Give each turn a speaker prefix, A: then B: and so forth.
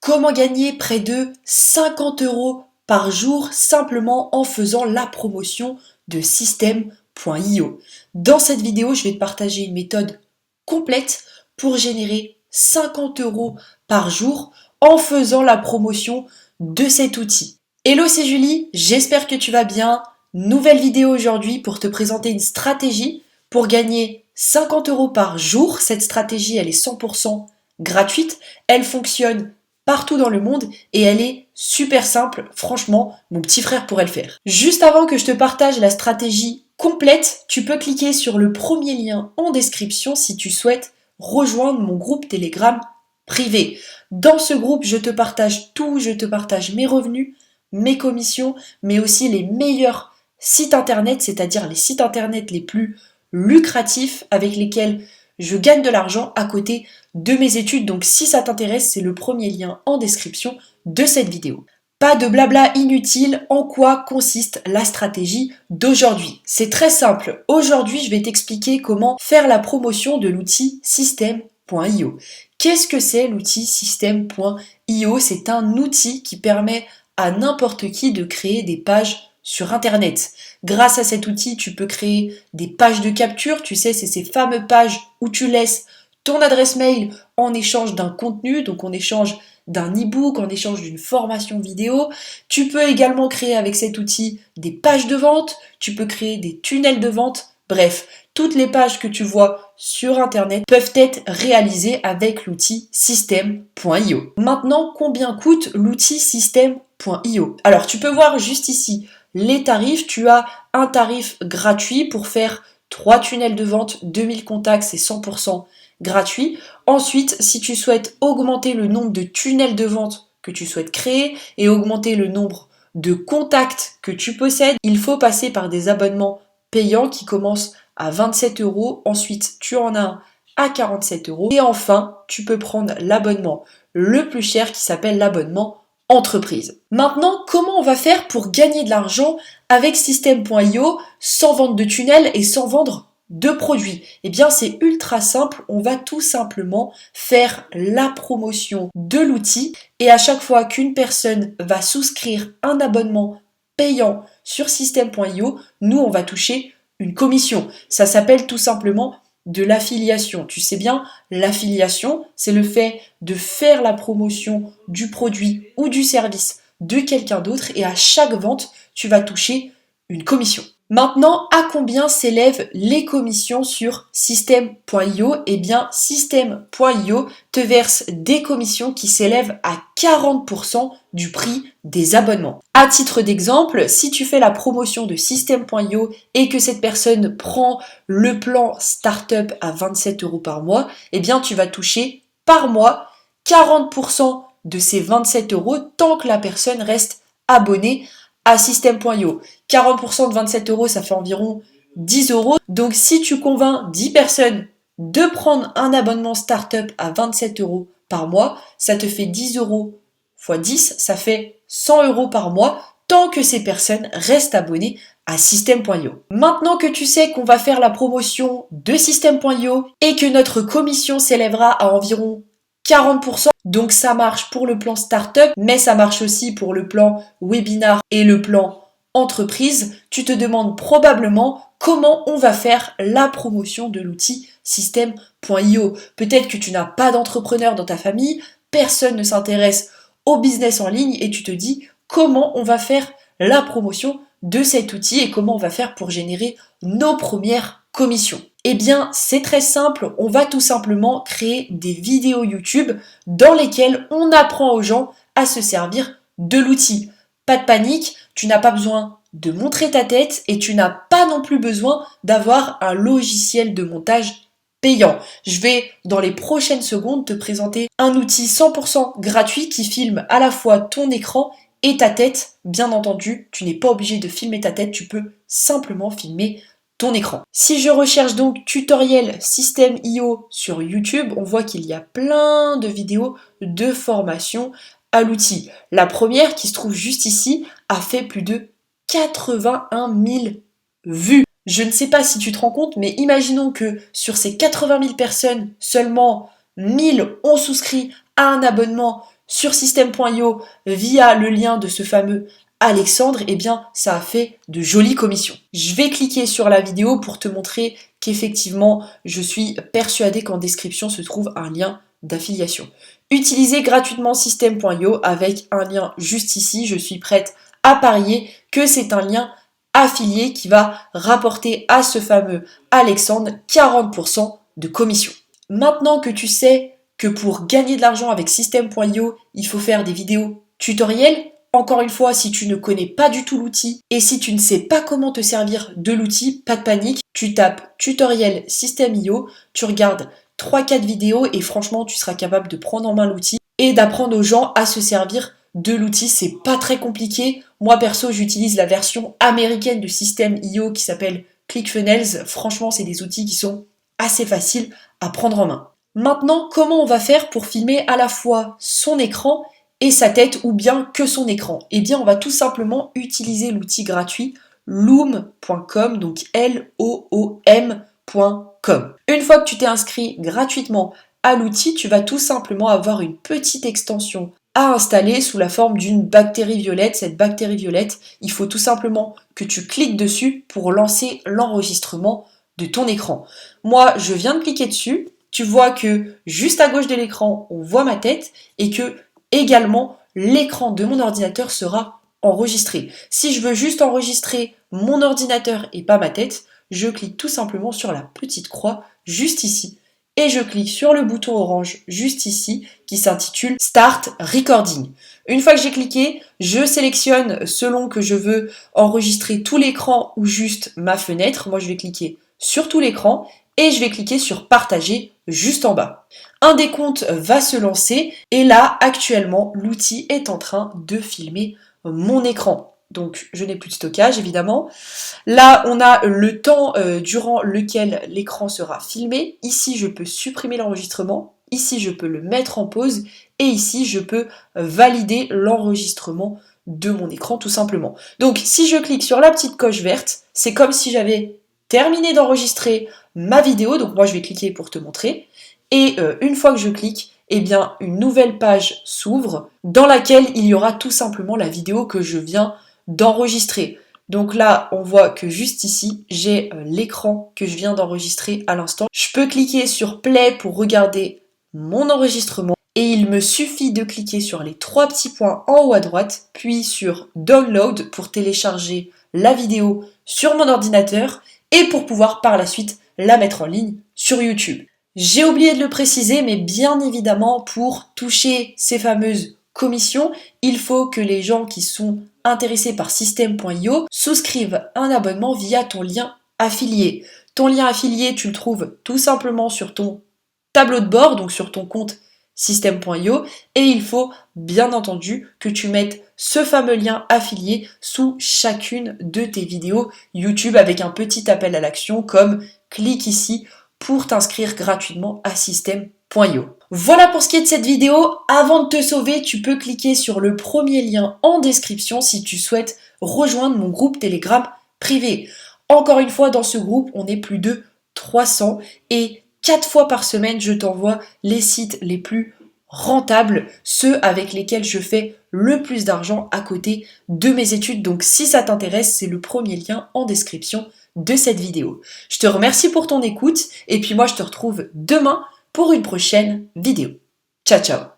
A: Comment gagner près de 50 € par jour simplement en faisant la promotion de System.io. Dans cette vidéo, je vais te partager une méthode complète pour générer 50 € par jour en faisant la promotion de cet outil. Hello, c'est Julie, j'espère que tu vas bien. Nouvelle vidéo aujourd'hui pour te présenter une stratégie pour gagner 50 € par jour. Cette stratégie, elle est 100% gratuite, elle fonctionne partout dans le monde et elle est super simple. Franchement, mon petit frère pourrait le faire. Juste avant que je te partage la stratégie complète, tu peux cliquer sur le premier lien en description si tu souhaites rejoindre mon groupe Telegram privé. Dans ce groupe, je te partage tout, je te partage mes revenus, mes commissions, mais aussi les meilleurs sites internet, c'est-à-dire les sites internet les plus lucratifs avec lesquels je gagne de l'argent à côté de mes études. Donc si ça t'intéresse, c'est le premier lien en description de cette vidéo. Pas de blabla inutile, en quoi consiste la stratégie d'aujourd'hui? C'est très simple. Aujourd'hui, je vais t'expliquer comment faire la promotion de l'outil System.io. Qu'est-ce que c'est l'outil System.io? C'est un outil qui permet à n'importe qui de créer des pages sur Internet. Grâce à cet outil, tu peux créer des pages de capture. Tu sais, c'est ces fameuses pages où tu laisses ton adresse mail en échange d'un contenu, donc en échange d'un e-book, en échange d'une formation vidéo. Tu peux également créer avec cet outil des pages de vente, tu peux créer des tunnels de vente. Bref, toutes les pages que tu vois sur Internet peuvent être réalisées avec l'outil System.io. Maintenant, combien coûte l'outil System.io? Alors, tu peux voir juste ici les tarifs. Tu as un tarif gratuit pour faire 3 tunnels de vente, 2000 contacts, c'est 100% gratuit. Ensuite, si tu souhaites augmenter le nombre de tunnels de vente que tu souhaites créer et augmenter le nombre de contacts que tu possèdes, il faut passer par des abonnements payants qui commencent à 27 €. Ensuite, tu en as un à 47 €. Et enfin, tu peux prendre l'abonnement le plus cher qui s'appelle l'abonnement entreprise. Maintenant, comment on va faire pour gagner de l'argent avec System.io sans vendre de tunnels et sans vendre de produits? Eh bien, c'est ultra simple. On va tout simplement faire la promotion de l'outil et à chaque fois qu'une personne va souscrire un abonnement payant sur System.io, nous, on va toucher une commission. Ça s'appelle tout simplement de l'affiliation. Tu sais bien, l'affiliation, c'est le fait de faire la promotion du produit ou du service de quelqu'un d'autre et à chaque vente, tu vas toucher une commission. Maintenant, à combien s'élèvent les commissions sur System.io? Eh bien, System.io te verse des commissions qui s'élèvent à 40% du prix des abonnements. À titre d'exemple, si tu fais la promotion de System.io et que cette personne prend le plan Startup à 27 € par mois, eh bien, tu vas toucher par mois 40% de ces 27 € tant que la personne reste abonnée à System.io. 40% de 27 €, ça fait environ 10 €. Donc si tu convaincs 10 personnes de prendre un abonnement startup à 27 € par mois, ça te fait 10 € x 10, ça fait 100 € par mois, tant que ces personnes restent abonnées à System.io. Maintenant que tu sais qu'on va faire la promotion de System.io et que notre commission s'élèvera à environ 40%. Donc ça marche pour le plan startup, mais ça marche aussi pour le plan webinar et le plan entreprise. Tu te demandes probablement comment on va faire la promotion de l'outil System.io. Peut-être que tu n'as pas d'entrepreneur dans ta famille, personne ne s'intéresse au business en ligne et tu te dis comment on va faire la promotion de cet outil et comment on va faire pour générer nos premières commissions. Eh bien, c'est très simple, on va tout simplement créer des vidéos YouTube dans lesquelles on apprend aux gens à se servir de l'outil. Pas de panique, tu n'as pas besoin de montrer ta tête et tu n'as pas non plus besoin d'avoir un logiciel de montage payant. Je vais, dans les prochaines secondes, te présenter un outil 100% gratuit qui filme à la fois ton écran et ta tête. Bien entendu, tu n'es pas obligé de filmer ta tête, tu peux simplement filmer ton écran. Si je recherche donc tutoriel System.io sur YouTube, on voit qu'il y a plein de vidéos de formation à l'outil. La première, qui se trouve juste ici, a fait plus de 81 000 vues. Je ne sais pas si tu te rends compte, mais imaginons que sur ces 80 000 personnes, seulement 1000 ont souscrit à un abonnement sur System.io via le lien de ce fameux Alexandre, eh bien, ça a fait de jolies commissions. Je vais cliquer sur la vidéo pour te montrer qu'effectivement, je suis persuadée qu'en description se trouve un lien d'affiliation. Utilisez gratuitement System.io avec un lien juste ici. Je suis prête à parier que c'est un lien affilié qui va rapporter à ce fameux Alexandre 40% de commission. Maintenant que tu sais que pour gagner de l'argent avec System.io, il faut faire des vidéos tutoriels, encore une fois, si tu ne connais pas du tout l'outil et si tu ne sais pas comment te servir de l'outil, pas de panique, tu tapes tutoriel System.io, tu regardes 3-4 vidéos et franchement, tu seras capable de prendre en main l'outil et d'apprendre aux gens à se servir de l'outil. C'est pas très compliqué. Moi, perso, j'utilise la version américaine de System.io qui s'appelle ClickFunnels. Franchement, c'est des outils qui sont assez faciles à prendre en main. Maintenant, comment on va faire pour filmer à la fois son écran et sa tête ou bien que son écran? Eh bien, on va tout simplement utiliser l'outil gratuit loom.com, donc LOOM.com. Une fois que tu t'es inscrit gratuitement à l'outil, tu vas tout simplement avoir une petite extension à installer sous la forme d'une bactérie violette. Cette bactérie violette, il faut tout simplement que tu cliques dessus pour lancer l'enregistrement de ton écran. Moi, je viens de cliquer dessus. Tu vois que juste à gauche de l'écran, on voit ma tête et que également l'écran de mon ordinateur sera enregistré. Si je veux juste enregistrer mon ordinateur et pas ma tête, je clique tout simplement sur la petite croix juste ici et je clique sur le bouton orange juste ici qui s'intitule Start Recording. Une fois que j'ai cliqué, je sélectionne selon que je veux enregistrer tout l'écran ou juste ma fenêtre. Moi, je vais cliquer sur tout l'écran et je vais cliquer sur partager juste en bas. Un décompte va se lancer et là, actuellement, l'outil est en train de filmer mon écran. Donc, je n'ai plus de stockage, évidemment. Là, on a le temps durant lequel l'écran sera filmé. Ici, je peux supprimer l'enregistrement. Ici, je peux le mettre en pause. Et ici, je peux valider l'enregistrement de mon écran, tout simplement. Donc, si je clique sur la petite coche verte, c'est comme si j'avais terminé d'enregistrer ma vidéo. Donc, moi, je vais cliquer pour te montrer. Et une fois que je clique, eh bien, une nouvelle page s'ouvre dans laquelle il y aura tout simplement la vidéo que je viens d'enregistrer. Donc là, on voit que juste ici, j'ai l'écran que je viens d'enregistrer à l'instant. Je peux cliquer sur Play pour regarder mon enregistrement et il me suffit de cliquer sur les 3 petits points en haut à droite, puis sur Download pour télécharger la vidéo sur mon ordinateur et pour pouvoir par la suite la mettre en ligne sur YouTube. J'ai oublié de le préciser, mais bien évidemment, pour toucher ces fameuses commissions, il faut que les gens qui sont intéressés par System.io souscrivent un abonnement via ton lien affilié. Ton lien affilié, tu le trouves tout simplement sur ton tableau de bord, donc sur ton compte System.io, et il faut bien entendu que tu mettes ce fameux lien affilié sous chacune de tes vidéos YouTube avec un petit appel à l'action comme clique ici pour t'inscrire gratuitement à System.io. Voilà pour ce qui est de cette vidéo. Avant de te sauver, tu peux cliquer sur le premier lien en description si tu souhaites rejoindre mon groupe Telegram privé. Encore une fois, dans ce groupe, on est plus de 300 et 4 fois par semaine, je t'envoie les sites les plus rentables, ceux avec lesquels je fais le plus d'argent à côté de mes études. Donc si ça t'intéresse, c'est le premier lien en description de cette vidéo. Je te remercie pour ton écoute et puis moi je te retrouve demain pour une prochaine vidéo. Ciao ciao.